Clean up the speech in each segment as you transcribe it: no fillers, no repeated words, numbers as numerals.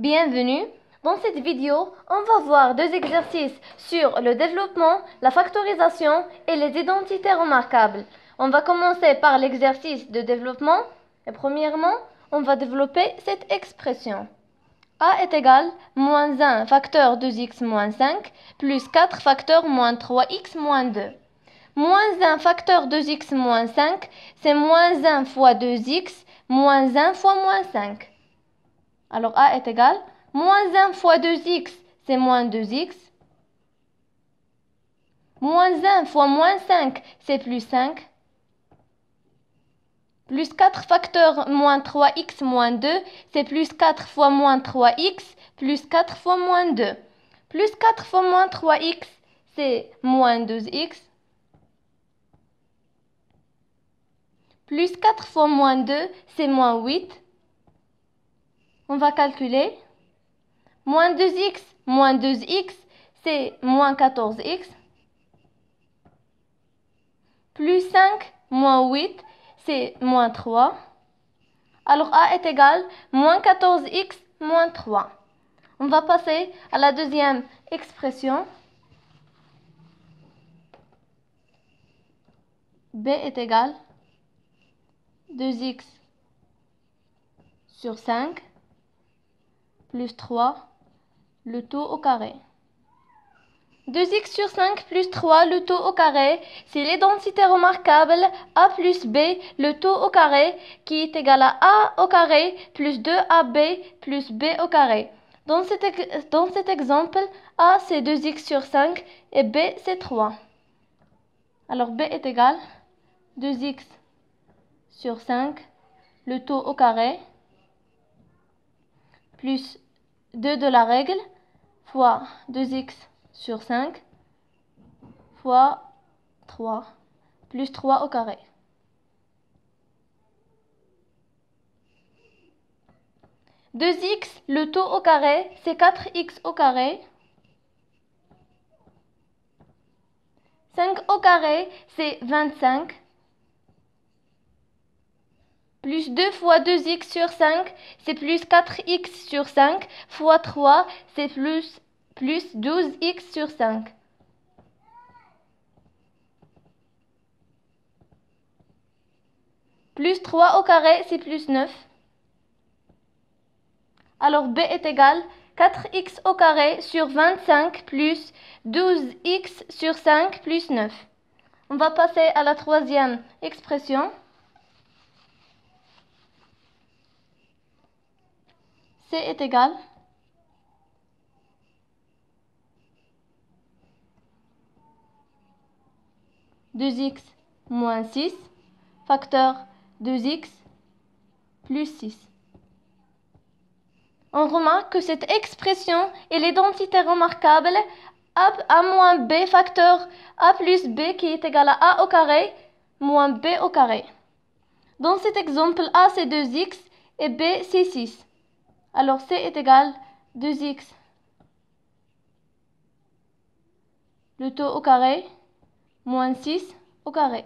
Bienvenue. Dans cette vidéo, on va voir deux exercices sur le développement, la factorisation et les identités remarquables. On va commencer par l'exercice de développement. Et premièrement, on va développer cette expression. A est égal moins 1 facteur 2x moins 5 plus 4 facteur moins 3x moins 2. Moins 1 facteur 2x moins 5, c'est moins 1 fois 2x moins 1 fois moins 5. Alors A est égal moins 1 fois 2x, c'est moins 2x. Moins 1 fois moins 5, c'est plus 5. Plus 4 facteur moins 3x moins 2, c'est plus 4 fois moins 3x, plus 4 fois moins 2. Plus 4 fois moins 3x, c'est moins 12x. Plus 4 fois moins 2, c'est moins 8. On va calculer. Moins 2x, c'est moins 14x. Plus 5, moins 8, c'est moins 3. Alors A est égal moins 14x moins 3. On va passer à la deuxième expression. B est égal 2x sur 5 plus 3, le tout au carré. 2x sur 5 plus 3, le tout au carré, c'est l'identité remarquable a plus b, le tout au carré, qui est égal à a au carré plus 2ab plus b au carré. Dans cet exemple, a c'est 2x sur 5 et b c'est 3. Alors b est égal 2x sur 5, le tout au carré, plus 2 de la règle, fois 2x sur 5 fois 3 plus 3 au carré. Deux x, le tout au carré, c'est 4x au carré. 5 au carré, c'est 25. Plus 2 fois 2x sur 5, c'est plus 4x sur 5, fois 3, c'est plus 12x sur 5. Plus 3 au carré, c'est plus 9. Alors B est égal 4x au carré sur 25 plus 12x sur 5 plus 9. On va passer à la troisième expression. C est égal 2x moins 6 facteur 2x plus 6. On remarque que cette expression est l'identité remarquable a moins b facteur a plus b qui est égal à a au carré moins b au carré. Dans cet exemple, a c'est 2x et b c'est 6. Alors c est égal 2x le tout au carré moins 6 au carré.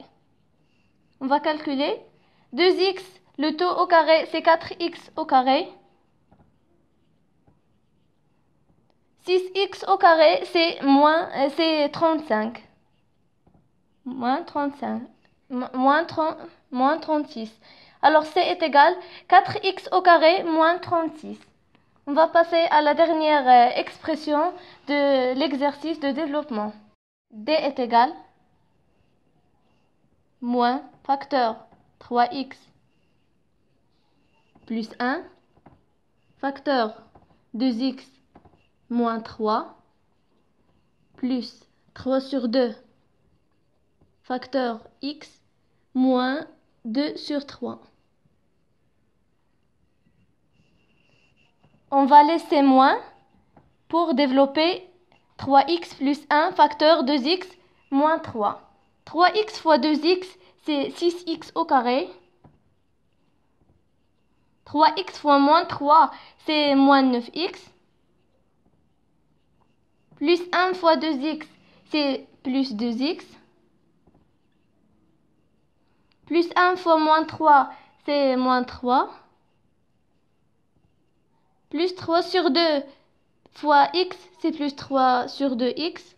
On va calculer. 2x le tout au carré c'est 4x au carré. 6x au carré, c'est 35. Moins 35. Moins 36. Alors C est égal 4x au carré moins 36. On va passer à la dernière expression de l'exercice de développement. D est égal moins facteur 3x plus 1 facteur 2x moins 3 plus 3 sur 2 facteur x moins 2 sur 3. On va laisser moins pour développer 3x plus 1 facteur 2x moins 3. 3x fois 2x, c'est 6x au carré. 3x fois moins 3, c'est moins 9x. Plus 1 fois 2x, c'est plus 2x. Plus 1 fois moins 3, c'est moins 3. Plus 3 sur 2 fois x, c'est plus 3 sur 2x.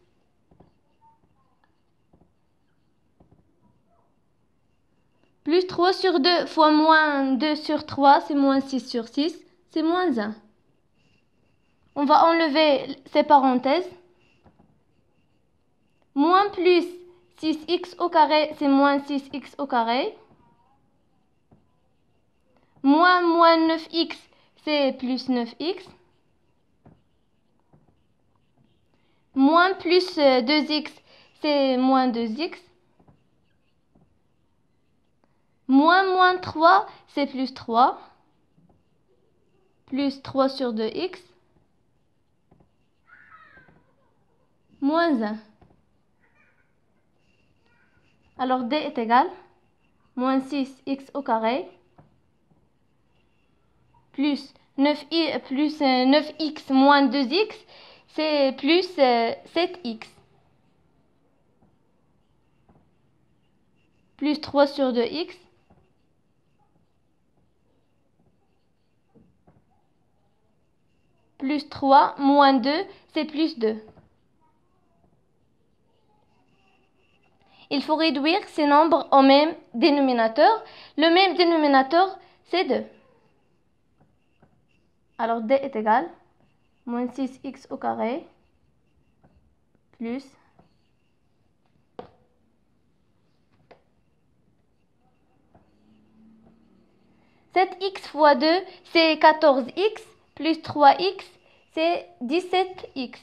Plus 3 sur 2 fois moins 2 sur 3, c'est moins 6 sur 6, c'est moins 1. On va enlever ces parenthèses. Moins plus 6x au carré, c'est moins 6x au carré. Moins 9x, c'est plus 9x. Moins plus 2x, c'est moins 2x. Moins 3, c'est plus 3. Plus 3 sur 2x. Moins 1. Alors D est égal moins 6x au carré plus 9x moins 2x, c'est plus 7x. Plus 3 sur 2x. Plus 3 moins 2, c'est plus 2. Il faut réduire ces nombres au même dénominateur. Le même dénominateur, c'est 2. Alors D est égal moins 6x au carré plus 7x fois 2, c'est 14x, plus 3x, c'est 17x,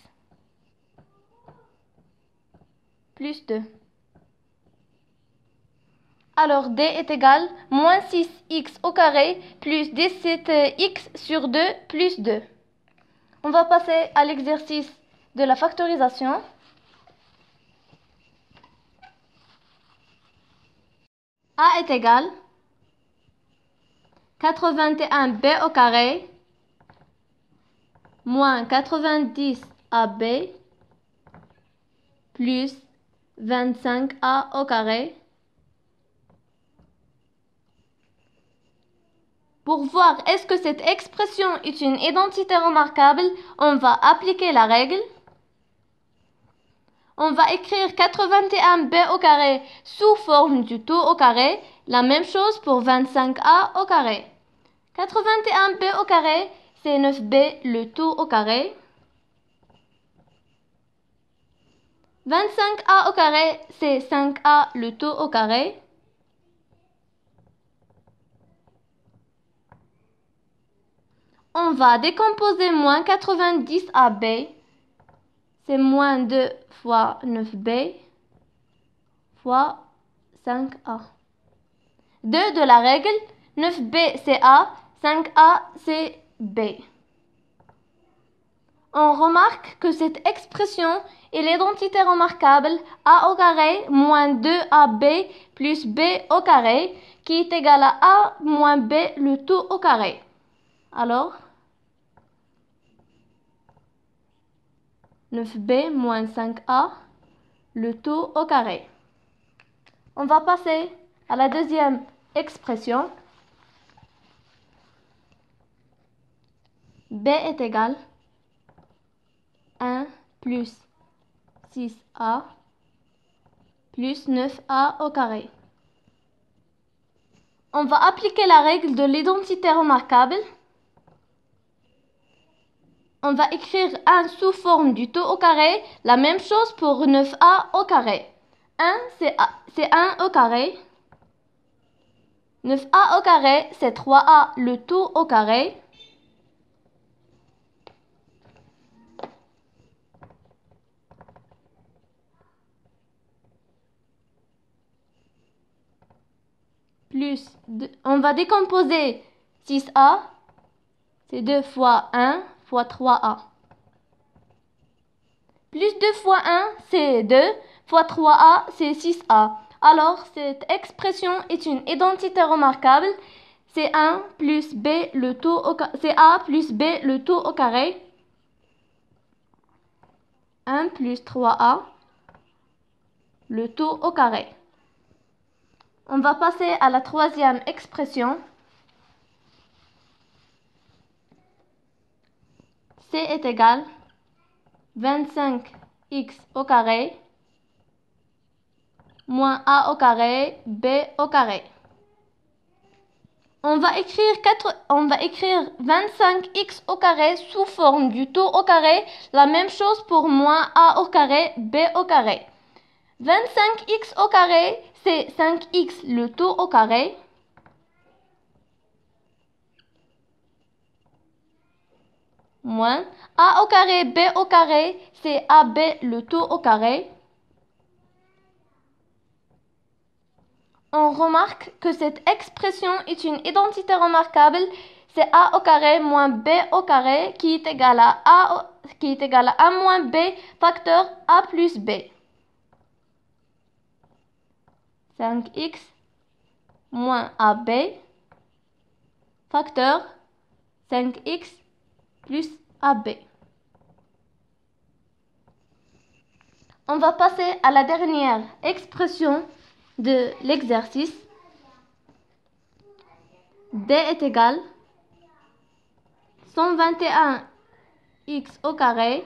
plus 2. Alors D est égal moins 6x au carré plus 17x sur 2 plus 2. On va passer à l'exercice de la factorisation. A est égal 81b au carré moins 90ab plus 25a au carré. Pour voir est-ce que cette expression est une identité remarquable, on va appliquer la règle. On va écrire 81b au carré sous forme du tout au carré. La même chose pour 25a au carré. 81b au carré, c'est 9b le tout au carré. 25a au carré, c'est 5a le tout au carré. On va décomposer moins 90ab. C'est moins 2 fois 9b fois 5a. 2 de la règle, 9b c'est a, 5a c'est b. On remarque que cette expression est l'identité remarquable a au carré moins 2ab plus b au carré qui est égal à a moins b le tout au carré. Alors, 9b moins 5a, le tout au carré. On va passer à la deuxième expression. B est égal 1 plus 6a plus 9a au carré. On va appliquer la règle de l'identité remarquable. On va écrire 1 sous forme du tout au carré. La même chose pour 9a au carré. 1, c'est 1 au carré. 9a au carré, c'est 3a le tout au carré. Plus, on va décomposer 6a. C'est 2 fois 1 fois 3a. Plus 2 fois 1, c'est 2, fois 3a, c'est 6a. Alors, cette expression est une identité remarquable. C'est 1 plus b le tout au carré. C'est a plus b le tout au carré. 1 plus 3a, le tout au carré. On va passer à la troisième expression. C est égal 25x au carré moins a au carré b au carré. On va écrire 25x au carré sous forme du taux au carré. La même chose pour moins a au carré b au carré. 25x au carré, c'est 5x le taux au carré. Moins a au carré b au carré, c'est ab le taux au carré. On remarque que cette expression est une identité remarquable. C'est a au carré moins b au carré qui est égal à a moins b facteur a plus b. 5x moins ab facteur 5x plus ab. On va passer à la dernière expression de l'exercice. D est égal 121x au carré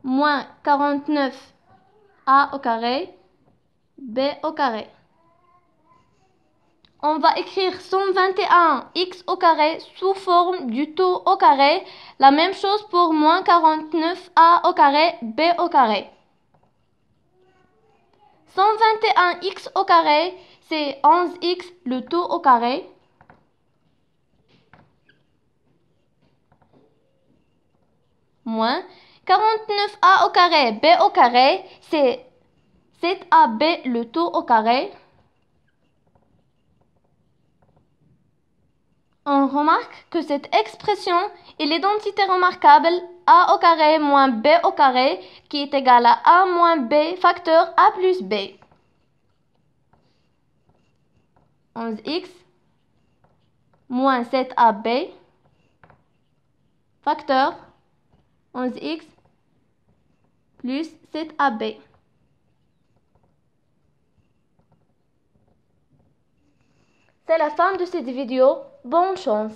moins 49a au carré b au carré. On va écrire 121x au carré sous forme du taux au carré. La même chose pour moins 49a au carré b au carré. 121x au carré, c'est 11x le taux au carré. Moins 49a au carré b au carré, c'est 7ab le taux au carré. On remarque que cette expression est l'identité remarquable a au carré moins b au carré qui est égal à a moins b facteur a plus b. 11x moins 7ab facteur 11x plus 7ab. C'est la fin de cette vidéo. Bonne chance!